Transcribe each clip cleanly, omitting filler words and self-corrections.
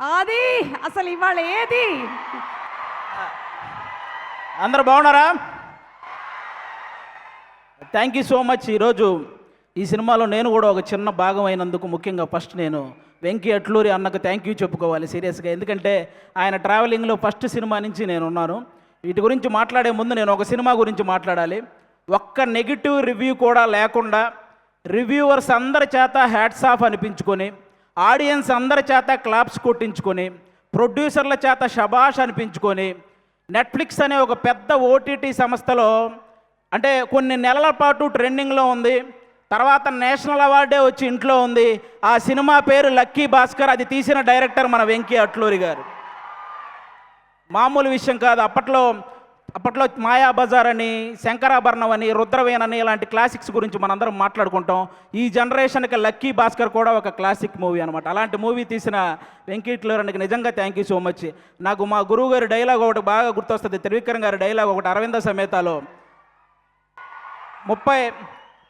అది అసలు ఇవాళ ఏది? అందరు బాగున్నారా? Thank you so much. ఈరోజు ఈ సినిమాలో నేను కూడా ఒక చిన్న భాగం అయినందుకు ముఖ్యంగా ఫస్ట్ నేను వెంకీ అట్లూరి అన్నకు థ్యాంక్ యూ చెప్పుకోవాలి సీరియస్గా. ఎందుకంటే ఆయన ట్రావెలింగ్లో ఫస్ట్ సినిమా నుంచి నేను ఉన్నాను. వీటి గురించి మాట్లాడే ముందు నేను ఒక సినిమా గురించి మాట్లాడాలి. ఒక్క నెగిటివ్ రివ్యూ కూడా లేకుండా రివ్యూవర్స్ అందరి చేత హ్యాట్స్ ఆఫ్ అనిపించుకొని, ఆడియన్స్ అందరి చేత క్లాప్స్ కొట్టించుకొని, ప్రొడ్యూసర్ల చేత షబాష్ అనిపించుకొని, నెట్ఫ్లిక్స్ అనే ఒక పెద్ద ఓటీటీ సంస్థలో అంటే కొన్ని నెలల పాటు ట్రెండింగ్లో ఉంది. తర్వాత నేషనల్ అవార్డే వచ్చి ఇంట్లో ఉంది. ఆ సినిమా పేరు లక్కీ భాస్కర్. అది తీసిన డైరెక్టర్ మన వెంకీ అట్లూరి గారు. మామూలు విషయం కాదు. అప్పట్లో మాయాబజార్ అని, శంకరాభరణం అని, రుద్రవేణ్ అని ఇలాంటి క్లాసిక్స్ గురించి మనందరం మాట్లాడుకుంటాం. ఈ జనరేషన్కి లక్కీ భాస్కర్ కూడా ఒక క్లాసిక్ మూవీ అనమాట. అలాంటి మూవీ తీసిన వెంకీ అట్లూరికి నిజంగా థ్యాంక్ యూ సో మచ్. నాకు మా గురువు గారి డైలాగ్ ఒకటి బాగా గుర్తొస్తుంది. త్రివిక్రమ్ గారి డైలాగ్ ఒకటి అరవింద సమేతలో,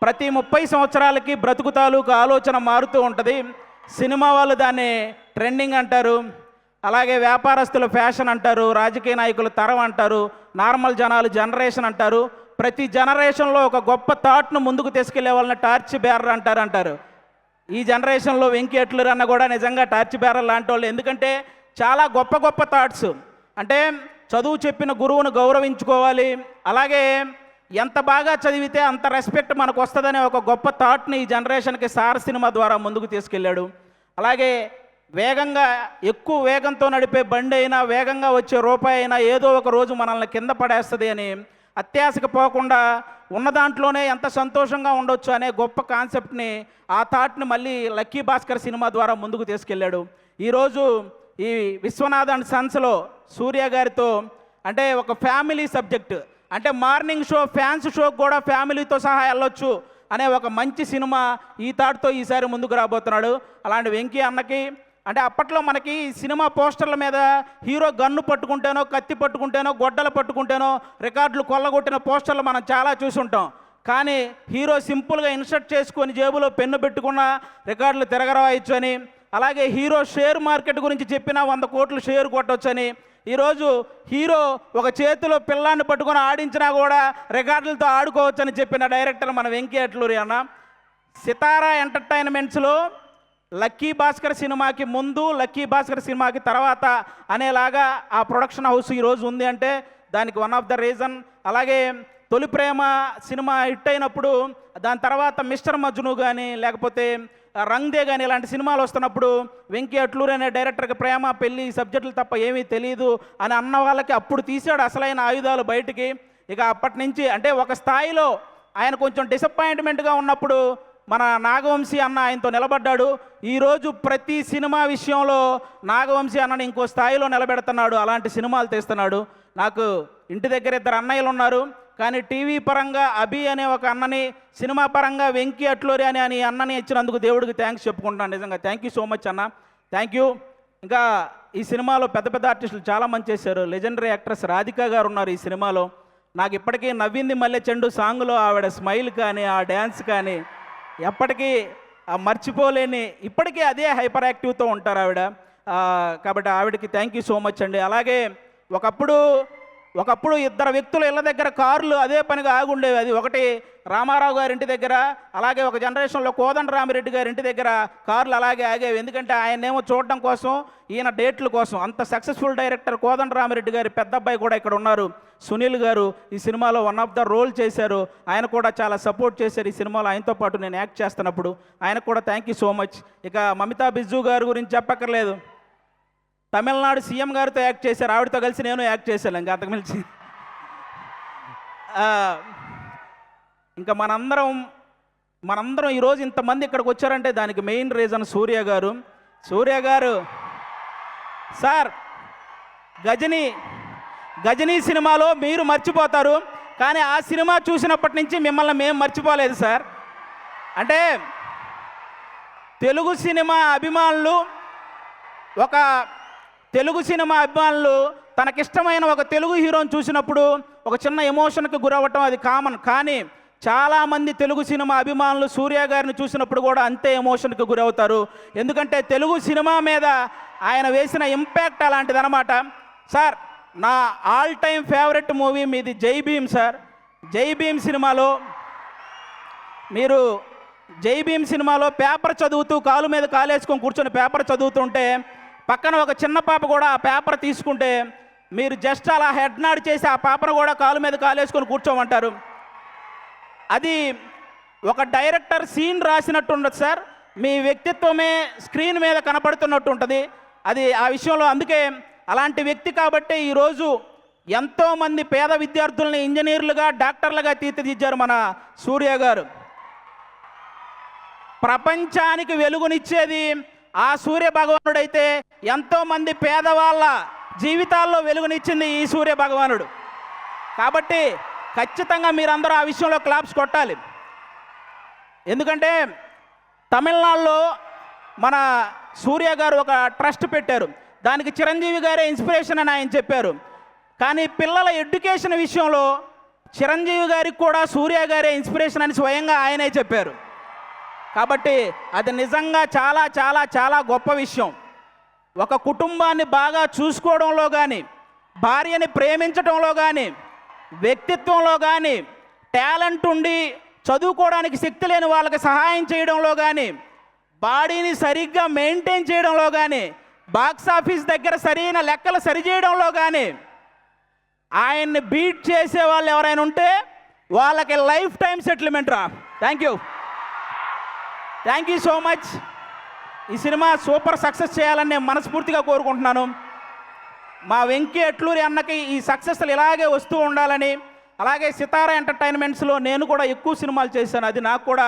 ప్రతి 30 సంవత్సరాలకి బ్రతుకు తాలూకు ఆలోచన మారుతూ ఉంటుంది. సినిమా వాళ్ళు దాన్ని ట్రెండింగ్ అంటారు, అలాగే వ్యాపారస్తులు ఫ్యాషన్ అంటారు, రాజకీయ నాయకులు తరం అంటారు, నార్మల్ జనాలు జనరేషన్ అంటారు. ప్రతి జనరేషన్లో ఒక గొప్ప థాట్ను ముందుకు తీసుకెళ్లే వాళ్ళని టార్చ్ బేరర్ అంటారు. ఈ జనరేషన్లో వెంకీ అట్లూరి అన్న కూడా నిజంగా టార్చ్ బేరర్ లాంటి వాళ్ళు. ఎందుకంటే చాలా గొప్ప గొప్ప థాట్స్. అంటే చదువు చెప్పిన గురువును గౌరవించుకోవాలి, అలాగే ఎంత బాగా చదివితే అంత రెస్పెక్ట్ మనకు వస్తుందనే ఒక గొప్ప థాట్ని ఈ జనరేషన్కి సార్ సినిమా ద్వారా ముందుకు తీసుకెళ్ళాడు. అలాగే వేగంగా, ఎక్కువ వేగంతో నడిపే బండి అయినా, వేగంగా వచ్చే రూపాయి అయినా ఏదో ఒక రోజు మనల్ని కింద పడేస్తుంది అని అత్యాశకు పోకుండా ఉన్న దాంట్లోనే ఎంత సంతోషంగా ఉండొచ్చు అనే గొప్ప కాన్సెప్ట్ని, ఆ థాట్ని మళ్ళీ లక్కీ భాస్కర్ సినిమా ద్వారా ముందుకు తీసుకెళ్ళాడు. ఈరోజు ఈ విశ్వనాథ్ అండ్ సన్స్లో సూర్య గారితో అంటే ఒక ఫ్యామిలీ సబ్జెక్ట్, అంటే మార్నింగ్ షో, ఫ్యాన్స్ షోకి కూడా ఫ్యామిలీతో సహా వెళ్ళొచ్చు అనే ఒక మంచి సినిమా ఈ థాట్తో ఈసారి ముందుకు రాబోతున్నాడు. అలాంటి వెంకీ అన్నకి అంటే అప్పట్లో మనకి సినిమా పోస్టర్ల మీద హీరో గన్ను పట్టుకుంటేనో, కత్తి పట్టుకుంటేనో, గొడ్డలు పట్టుకుంటేనో రికార్డులు కొల్లగొట్టిన పోస్టర్లు మనం చాలా చూసుంటాం. కానీ హీరో సింపుల్గా ఇన్సర్ట్ చేసుకొని జేబులో పెన్ను పెట్టుకున్న రికార్డులు తిరగరాయొచ్చు అని, అలాగే హీరో షేర్ మార్కెట్ గురించి చెప్పినా 100 కోట్లు షేర్ కొట్టొచ్చని, ఈరోజు హీరో ఒక చేతిలో పిల్లాన్ని పట్టుకొని ఆడించినా కూడా రికార్డులతో ఆడుకోవచ్చని చెప్పిన డైరెక్టర్ మన వెంకీ అట్లూరి అన్న. సితారా ఎంటర్టైన్మెంట్స్లో లక్కీ భాస్కర్ సినిమాకి ముందు, లక్కీ భాస్కర్ సినిమాకి తర్వాత అనేలాగా ఆ ప్రొడక్షన్ హౌస్ ఈరోజు ఉంది అంటే దానికి వన్ ఆఫ్ ద రీజన్. అలాగే తొలి ప్రేమ సినిమా హిట్ అయినప్పుడు దాని తర్వాత మిస్టర్ మజ్ను కానీ, లేకపోతే రంగ్దే కానీ ఇలాంటి సినిమాలు వస్తున్నప్పుడు వెంకీ అట్లూరి అనే డైరెక్టర్కి ప్రేమ, పెళ్ళి సబ్జెక్టులు తప్ప ఏమీ తెలియదు అని అన్న వాళ్ళకి అప్పుడు తీసాడు అసలైన ఆయుధాలు బయటికి. ఇక అప్పటి నుంచి అంటే ఒక స్థాయిలో ఆయన కొంచెం డిసప్పాయింట్మెంట్గా ఉన్నప్పుడు మన నాగవంశీ అన్న ఆయనతో నిలబడ్డాడు. ఈరోజు ప్రతి సినిమా విషయంలో నాగవంశీ అన్నని ఇంకో స్థాయిలో నిలబెడుతున్నాడు. అలాంటి సినిమాలు తీస్తున్నాడు. నాకు ఇంటి దగ్గర 2 అన్నయ్యలు ఉన్నారు, కానీ టీవీ పరంగా అభి అనే ఒక అన్నని, సినిమా పరంగా వెంకీ అట్లూరి అని అన్నని ఇచ్చినందుకు దేవుడికి థ్యాంక్స్ చెప్పుకుంటాను. నిజంగా థ్యాంక్ యూ సో మచ్ అన్న, థ్యాంక్ యూ. ఇంకా ఈ సినిమాలో పెద్ద పెద్ద ఆర్టిస్టులు చాలామంది చేశారు. లెజెండరీ యాక్ట్రెస్ రాధికా గారు ఉన్నారు ఈ సినిమాలో. నాకు ఇప్పటికీ నవ్వింది మల్లె చెండు సాంగ్లో ఆవిడ స్మైల్ కానీ, ఆ డ్యాన్స్ కానీ ఎప్పటికీ మర్చిపోలేని, ఇప్పటికీ అదే హైపర్ యాక్టివ్తో ఉంటారు ఆవిడ. కాబట్టి ఆవిడకి థ్యాంక్ యూ సో మచ్ అండి. అలాగే ఒకప్పుడు 2 వ్యక్తులు ఇళ్ళ దగ్గర కార్లు అదే పనిగా ఆగుండేవి. అది ఒకటి రామారావు గారి ఇంటి దగ్గర, అలాగే ఒక జనరేషన్లో కోదండరామిరెడ్డి గారి ఇంటి దగ్గర కార్లు అలాగే ఆగేవి. ఎందుకంటే ఆయనేమో చూడడం కోసం, ఈయన డేట్ల కోసం. అంత సక్సెస్ఫుల్ డైరెక్టర్ కోదండరామిరెడ్డి గారి పెద్ద అబ్బాయి కూడా ఇక్కడ ఉన్నారు, సునీల్ గారు. ఈ సినిమాలో వన్ ఆఫ్ ద రోల్ చేశారు. ఆయన కూడా చాలా సపోర్ట్ చేశారు ఈ సినిమాలో. ఆయనతో పాటు నేను యాక్ట్ చేస్తున్నప్పుడు ఆయనకు కూడా థ్యాంక్ యూ సో మచ్. ఇక మమితా బిజ్జు గారి గురించి చెప్పక్కర్లేదు. తమిళనాడు సీఎం గారితో యాక్ట్ చేశారు, ఆవిడతో కలిసి నేను యాక్ట్ చేశాను. ఇంకా అంతకుమించి ఇంకా మనందరం ఈరోజు ఇంతమంది ఇక్కడికి వచ్చారంటే దానికి మెయిన్ రీజన్ సూర్య గారు సార్. గజనీ సినిమాలో మీరు మర్చిపోతారు, కానీ ఆ సినిమా చూసినప్పటి నుంచి మిమ్మల్ని మేము మర్చిపోలేదు సార్. అంటే తెలుగు సినిమా అభిమానులు తనకిష్టమైన ఒక తెలుగు హీరోని చూసినప్పుడు ఒక చిన్న ఎమోషన్కి గురవ్వటం అది కామన్. కానీ చాలామంది తెలుగు సినిమా అభిమానులు సూర్య గారిని చూసినప్పుడు కూడా అంతే ఎమోషన్కి గురవుతారు. ఎందుకంటే తెలుగు సినిమా మీద ఆయన వేసిన ఇంపాక్ట్ అలాంటిదన్నమాట. సార్, నా ఆల్ టైమ్ ఫేవరెట్ మూవీ మీది జై భీమ్ సార్. జై భీమ్ సినిమాలో మీరు పేపర్ చదువుతూ కాలు మీద కాలేసుకొని కూర్చొని పేపర్ చదువుతుంటే పక్కన ఒక చిన్న పాప కూడా ఆ పేపర్ తీసుకుంటే మీరు జస్ట్ అలా హెడ్ నాడ్ చేసి ఆ పేపర్ కూడా కాలు మీద కాలేసుకొని కూర్చోమంటారు. అది ఒక డైరెక్టర్ సీన్ రాసినట్టు ఉండదు సార్. మీ వ్యక్తిత్వమే స్క్రీన్ మీద కనపడుతున్నట్టు ఉంటుంది. అది ఆ విషయంలో అందుకే అలాంటి వ్యక్తి కాబట్టి ఈరోజు ఎంతోమంది పేద విద్యార్థుల్ని ఇంజనీర్లుగా డాక్టర్లుగా తీర్చిదిద్దారు మన సూర్య గారు. ప్రపంచానికి వెలుగునిచ్చేది ఆ సూర్య భగవానుడైతే ఎంతోమంది పేదవాళ్ళ జీవితాల్లో వెలుగునిచ్చింది ఈ సూర్య భగవానుడు. కాబట్టి ఖచ్చితంగా మీరందరూ ఆ విషయంలో క్లాప్స్ కొట్టాలి. ఎందుకంటే తమిళనాడులో మన సూర్య గారు ఒక ట్రస్ట్ పెట్టారు. దానికి చిరంజీవి గారే ఇన్స్పిరేషన్ అని ఆయన చెప్పారు. కానీ పిల్లల ఎడ్యుకేషన్ విషయంలో చిరంజీవి గారికి కూడా సూర్య గారే ఇన్స్పిరేషన్ అని స్వయంగా ఆయనే చెప్పారు. కాబట్టి అది నిజంగా చాలా చాలా చాలా గొప్ప విషయం. ఒక కుటుంబాన్ని బాగా చూసుకోవడంలో కానీ, భార్యని ప్రేమించడంలో కానీ, వ్యక్తిత్వంలో కానీ, టాలెంట్ ఉండి చదువుకోవడానికి శక్తి లేని వాళ్ళకి సహాయం చేయడంలో కానీ, బాడీని సరిగ్గా మెయింటైన్ చేయడంలో కానీ, బాక్స్ ఆఫీస్ దగ్గర సరైన లెక్కలు సరిచేయడంలో కానీ ఆయన్ని బీట్ చేసే వాళ్ళు ఎవరైనా ఉంటే వాళ్ళకి లైఫ్ టైం సెటిల్మెంట్ రా. Thank you so much. ఈ సినిమా సూపర్ సక్సెస్ చేయాలని నేను మనస్ఫూర్తిగా కోరుకుంటున్నాను. మా వెంకీ అట్లూరి అన్నకి ఈ సక్సెస్లు ఇలాగే వస్తూ ఉండాలని, అలాగే సితారా ఎంటర్టైన్మెంట్స్లో నేను కూడా ఎక్కువ సినిమాలు చేశాను. అది నాకు కూడా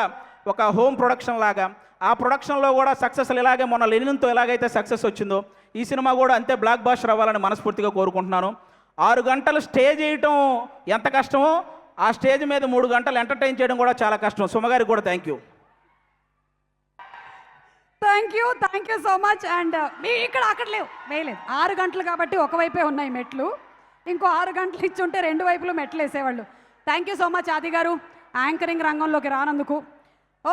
ఒక హోమ్ ప్రొడక్షన్ లాగా. ఆ ప్రొడక్షన్లో కూడా సక్సెస్లు ఇలాగే మొన్న లెనిన్తో ఎలాగైతే సక్సెస్ వచ్చిందో ఈ సినిమా కూడా అంతే బ్లాక్ బాస్టర్ అవ్వాలని మనస్ఫూర్తిగా కోరుకుంటున్నాను. 6 గంటలు స్టేజ్ చేయటం ఎంత కష్టమో ఆ స్టేజ్ మీద 3 గంటలు ఎంటర్టైన్ చేయడం కూడా చాలా కష్టం. సుమగారికి కూడా thank you so much. And మీ ఇక్కడ అక్కడ వేయలేదు 6 గంటలు కాబట్టి ఒకవైపే ఉన్నాయి మెట్లు. ఇంకో 6 గంటలు ఇచ్చుంటే 2 వైపులు మెట్లు వేసేవాళ్ళు. థ్యాంక్ యూ సో మచ్ ఆది గారు యాంకరింగ్ రంగంలోకి రానందుకు.